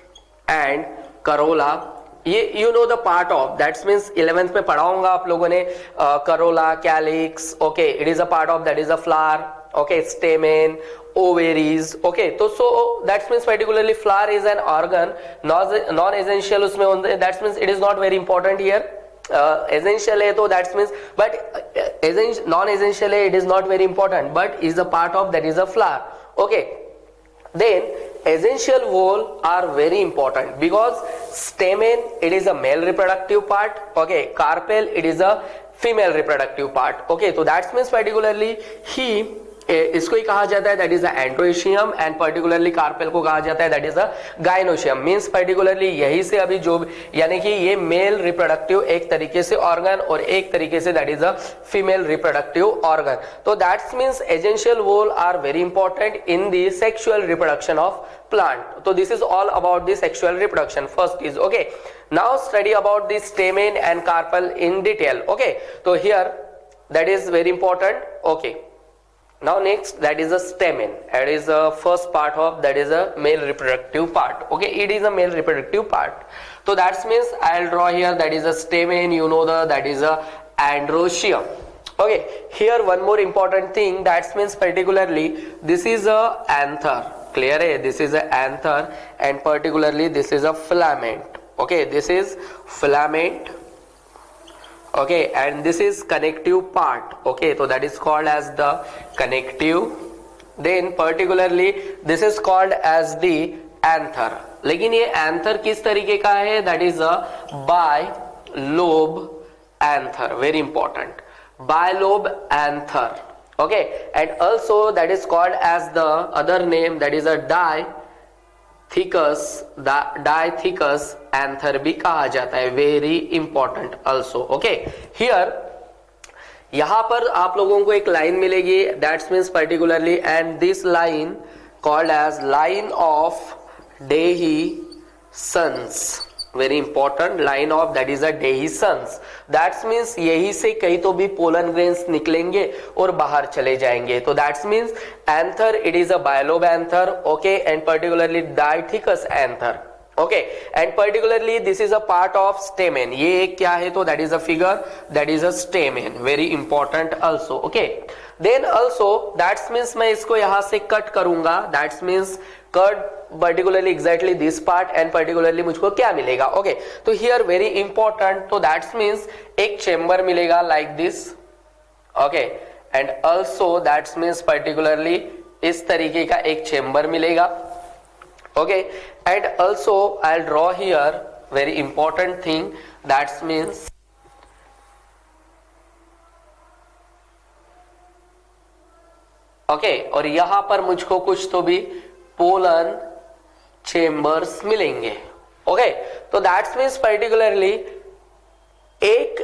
and corolla. ये you know the part of, that means 11th में पढ़ा होगा आप लोगों ने corolla, calyx. Okay, it is a part of that is a flower. Okay, stamen ovaries. Okay, तो so that means particularly flower is an organ, non essential उसमें होते, that means it is not very important here. Essential है तो that means, but non essential है, it is not very important, but is a part of that is a flower. Okay, then essential whole are very important because stamen it is a male reproductive part. Okay, carpel it is a female reproductive part. Okay, so that means particularly he इसको ही कहा जाता है that is androecium and particularly carpel को कहा जाता है that is a gynoecium. Means particularly यही से अभी जो यानी कि ये मेल रिप्रोडक्टिव एक तरीके से ऑर्गन और एक तरीके से that is a female reproductive organ. तो that's means essential whorl are very important in the sexual reproduction of plant. So this is all about the sexual reproduction. First is okay. Now study about the stamen and carpel in detail. Okay. So here that is very important. Okay. Now next that is a stamen. That is the first part of that is a male reproductive part. Okay. It is a male reproductive part. So that means I'll draw here that is a stamen. You know that is a androecium. Okay. Here one more important thing that means particularly this is a anther. Clear है, this is a anther and particularly this is a filament. Okay, this is filament. Okay, and this is connective part. Okay, so that is called as the connective. Then particularly this is called as the anther. लेकिन ये anther किस तरीके का है? That is a bilobe anther. Very important. Bilobe anther. Okay, and also that is called as the other name that is a diathecus anther भी कहा जाता है. Very important also. Okay, here यहाँ पर आप लोगों को एक लाइन मिलेगी that means particularly and this line called as line of dehiscence. Very important line of that is a dehiscence. That means यही से कहीं तो भी पोलन ग्रेन्स निकलेंगे और बाहर चले जाएंगे. तो that means anther it is a bilobe anther. Okay, and particularly diathecus anther. Okay, and particularly this is a part of stamen. ये एक क्या है तो that is a figure that is a stamen. Very important also. Okay, then also that means मैं इसको यहाँ से cut करूंगा. That means cut particularly exactly this part and particularly मुझको क्या मिलेगा. Okay, तो here very important. तो that means एक chamber मिलेगा like this. Okay, and also that means particularly इस तरीके का एक chamber मिलेगा. Okay, and also I'll draw here very important thing that means okay, और यहाँ पर मुझको कुछ तो भी पोलन चेम्बर्स मिलेंगे. ओके, तो दैट्स मीन्स पर्टिकुलरली एक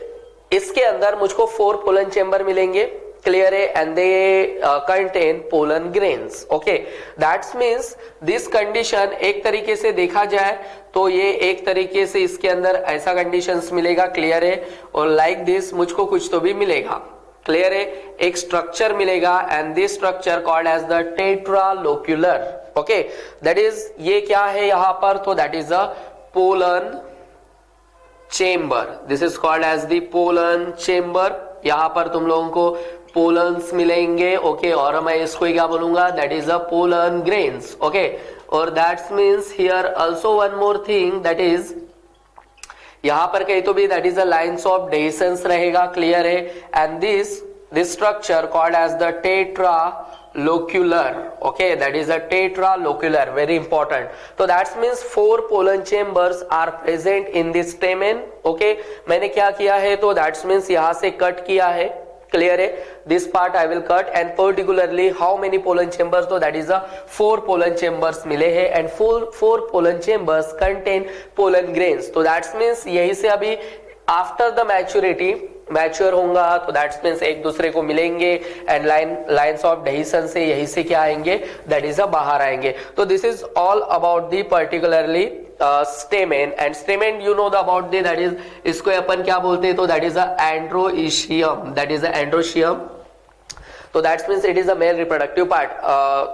इसके अंदर मुझको 4 पोलन चेम्बर मिलेंगे. क्लियर है, and they contain pollen grains. Okay, that's means this condition एक तरीके से देखा जाए तो ये एक तरीके से इसके अंदर ऐसा कंडीशंस मिलेगा. क्लियर है, और लाइक दिस मुझको कुछ तो भी मिलेगा. क्लियर है, एक स्ट्रक्चर मिलेगा and this structure called as the tetralocular. Okay, that is ये क्या है यहां पर तो that is a pollen chamber. This is called as the pollen chamber. यहां पर तुम लोगों को पोलन्स मिलेंगे. ओके, और मैं इसको क्या बोलूंगा that is a pollen grains. Okay, और that's means here also one more thing that is यहां पर कहीं तो भी that is a lines of dehiscence रहेगा. क्लियर है, and this structure called as the tetralocular. Okay, that is a tetralocular. Very important. तो that's means 4 pollen chambers are present in this stamen. Okay, मैंने क्या किया है तो that's means यहां से कट किया है. क्लियर है, this part I will cut and particularly how many pollen chambers तो that is a 4 pollen chambers मिले हैं and 4 pollen chambers contain pollen grains. तो दैट्स मीन्स यही से अभी आफ्टर द मैच्योरिटी मैच्योर होगा तो दैट्स मीन्स एक दूसरे को मिलेंगे एंड लाइन्स ऑफ डेहिसेंस से यही से क्या आएंगे दैट इज अ बाहर आएंगे. तो this is all about the particularly stamen and stamen you know the about the that is इसको अपन क्या बोलते हैं तो that is a androecium. That is a androecium. तो that's means it is a male reproductive part.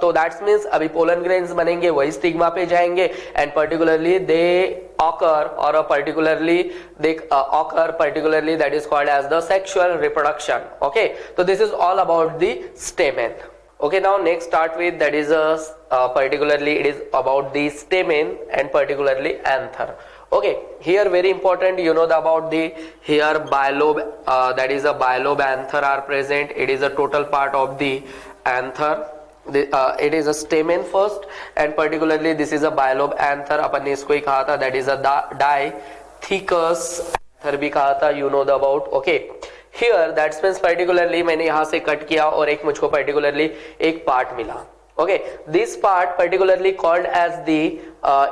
तो that's means अभी pollen grains बनेंगे वही स्टिग्मा पे जाएंगे and particularly they occur or particularly they occur particularly that is called as the sexual reproduction. Okay, so this is all about the stamen. Okay, now next start with that is particularly it is about the stamen and particularly anther. Okay, here very important, you know about the here bilobe, that is a bilobe anther are present. It is a total part of the anther. It is a stamen first and particularly this is a bilobe anther. अपन ने इसको ही कहा था that is a diathecus anther भी कहा था, you know the about. Okay, here that means particularly मैंने यहाँ से कट किया और एक मुझको particularly एक पार्ट मिला. Okay, this part particularly called as the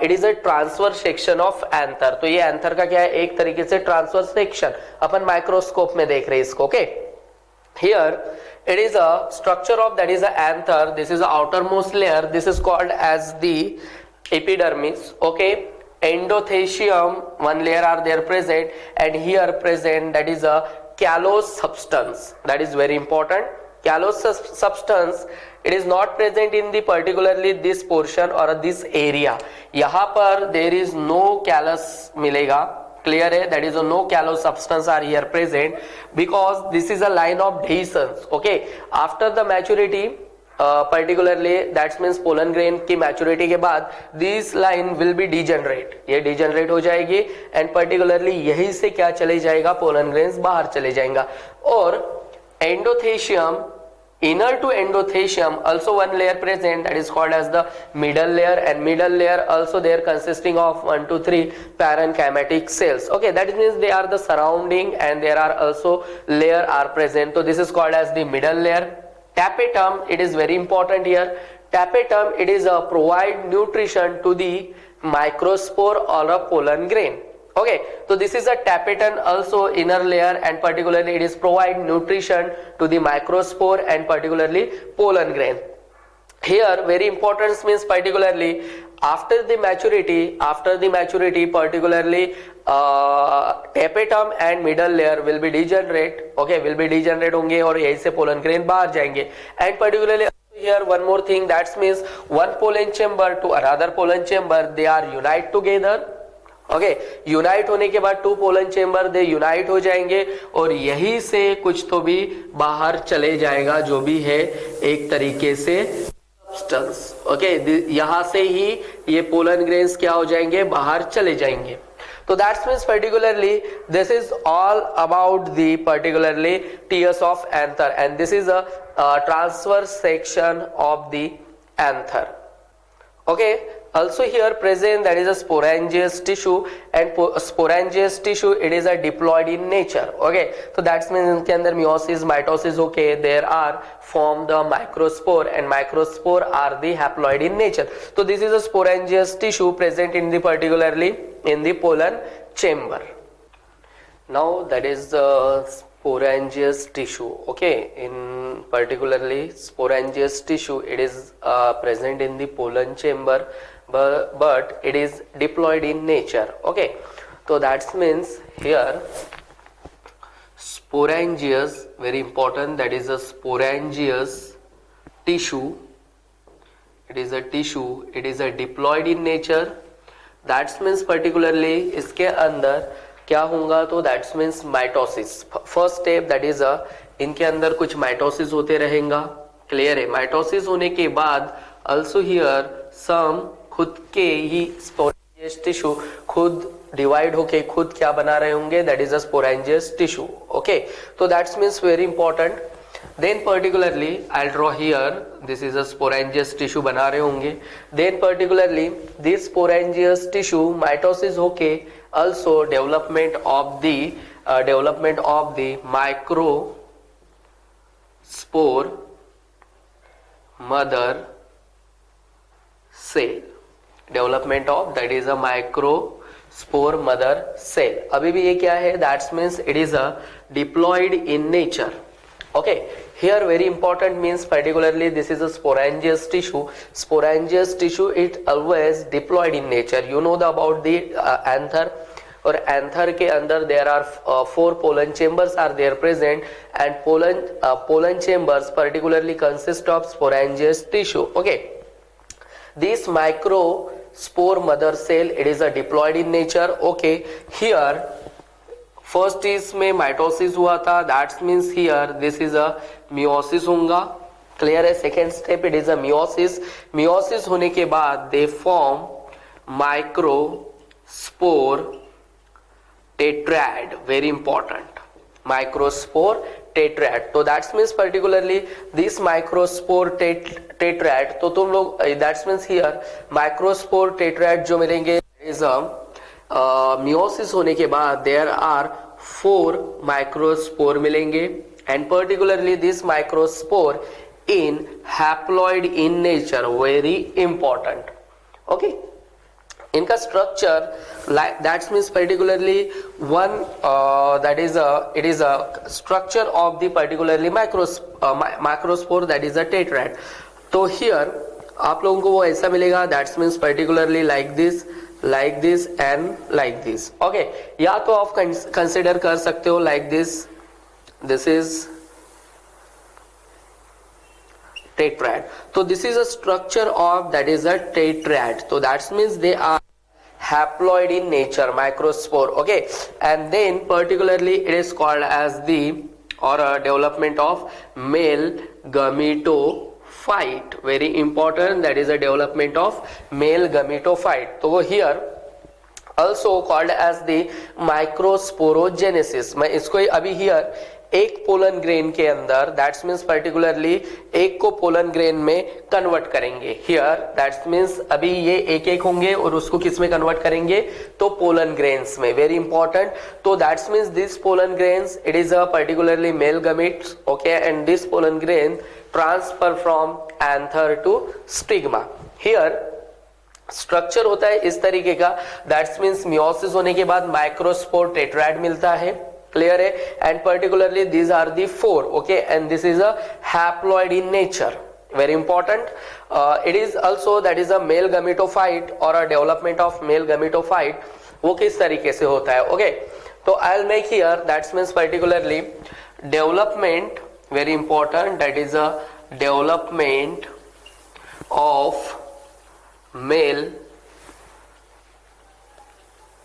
it is a transverse section of anther. तो ये anther का क्या है, एक तरीके से transverse section अपन माइक्रोस्कोप में देख रहे हैं इसको. Okay, here it is a structure of that is a anther. This is the outermost layer. This is called as the epidermis. Okay, endothecium one layer are there present and here present that is a callous substance. That is very important. Callous substance, it is not present in the particularly this portion or this area. यहाँ पर there is no callus मिलेगा. Clear है, that is a no callous substance are here present because this is a line of dehiscence. Okay, after the maturity particularly that means pollen grain की maturity के बाद this line will be degenerate. ये degenerate हो जाएगी and particularly यहीं से क्या चले जाएगा, pollen grains बाहर चले जाएगा. और endothecium, inner to endothecium also one layer present that is called as the middle layer, and middle layer also they are consisting of 1 to 3 parenchymatic cells. Okay, that means they are the surrounding and there are also layer are present. So this is called as the middle layer. Tapetum, it is very important here. Tapetum, it is a provide nutrition to the microspore or a pollen grain. Okay, so this is a tapetum also inner layer and particularly it is provide nutrition to the microspore and particularly pollen grain. Here very important means particularly after the maturity particularly tapetum and middle layer will be degenerate. Okay, will be degenerate होंगे और यहीं से pollen grain बाहर जाएंगे. And particularly here one more thing, that means one pollen chamber to another pollen chamber they are unite together. Okay, unite होने के बाद two pollen chamber they unite हो जाएंगे और यही से कुछ तो भी बाहर चले जाएगा जो भी है एक तरीके से सब्सटेंस. ओके, यहां से ही ये पोलन ग्रेन्स क्या हो जाएंगे, बाहर चले जाएंगे. तो that's means particularly this is all about the particularly tears of anther and this is a transverse section of the anther. Okay, also here present that is a sporangious tissue and sporangious tissue it is a diploid in nature. Okay, so that means इनके अंदर meiosis mitosis okay there are form the microspore and microspore are the haploid in nature. So this is a sporangious tissue present in the particularly in the pollen chamber. Now that is the sporangious tissue. Okay, in particularly sporangious tissue it is present in the pollen chamber but it is diploid in nature. Okay, so that means here sporangious very important, that is a sporangious tissue. It is a tissue, it is a diploid in nature. That means particularly इसके अंदर क्या होगा, तो that's means mitosis. First step that is इनके अंदर कुछ mitosis होते रहेगा. क्लियर है, माइटोसिस होने के बाद अल्सो हियर सम खुद के ही स्पोरेंजियस टिश्यू खुद डिवाइड होके खुद क्या बना रहे होंगे, that is a sporogenous tissue. Okay, तो that's means very important. Then particularly I'll draw here this is a sporangious tissue बना रहे होंगे. Then particularly this sporangious tissue mitosis होके also development of the microspore mother cell. Development of that is a microspore mother cell. अभी भी ये क्या है, that means it is a diploid in nature. Okay, here very important means particularly this is a sporangious tissue. Sporangious tissue it always diploid in nature. You know the about the anther, और anther के अंदर there are 4 pollen chambers are there present and pollen chambers particularly consist of sporangious tissue. Okay, this microspore mother cell it is a diploid in nature. Okay, here first इसमें mitosis हुआ था, that's means here this is a meiosis होगा. Clear है? Second step it is a meiosis. Meiosis होने के बाद they form microspore tetrad, very important, microspore tetrad. तो that means particularly this microspore tetrad, तो तुम लोग that means here microspore tetrad जो मिलेंगे is a meiosis होने के बाद there are 4 microspore मिलेंगे, and particularly this microspore in haploid in nature, very important. Okay, इनका structure that means particularly one that is it is a structure of the particularly microspore that is a tetrad. तो हियर आप लोगों को वो ऐसा मिलेगा that means particularly like this and like this. Okay, या तो आप कंसिडर कर सकते हो like this is tetrad. So this is a structure of that is a tetrad. So that means they are haploid in nature, microspore. Okay, and then particularly it is called as the or a development of male gametophyte. Very important, that is a development of male gametophyte. So here also called as the microsporogenesis. मैं इसको अभी here एक pollen grain के अंदर that's means particularly एक को pollen grain में convert करेंगे. हियर दैट्स मीन्स अभी ये एक एक होंगे और उसको किस में कन्वर्ट करेंगे, तो पोलन ग्रेन्स में. Very important. तो that's means this pollen grains it is a particularly male gametes. Okay, and this pollen grain transfer from anther to stigma. Here structure होता है इस तरीके का, दैट्स मीन्स मियोसिस होने के बाद माइक्रोस्पोर टेट्रैड मिलता है. क्लियर है? And particularly these are the 4. Okay, and this is a haploid in nature. Very important. It is also that is a male gametophyte और a development of male gametophyte. वो किस तरीके से होता है? ओके, तो I will make here that's means particularly development, very important, that is a development of male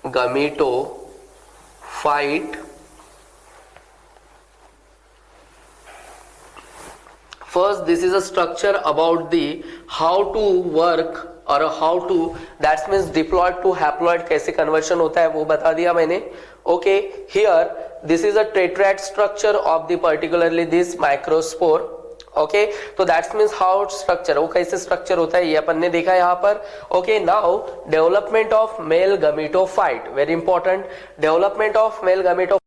gametophyte. First, this is a structure about the how to work और how to that means diploid to haploid कैसे conversion होता है वो बता दिया मैंने. Okay, here this is a tetrad structure of the particularly this microspore. Okay, तो that means how structure, वो कैसे structure होता है ये अपन ने देखा यहाँ पर. Okay, now development of male gametophyte, very important. Development of male gametophyte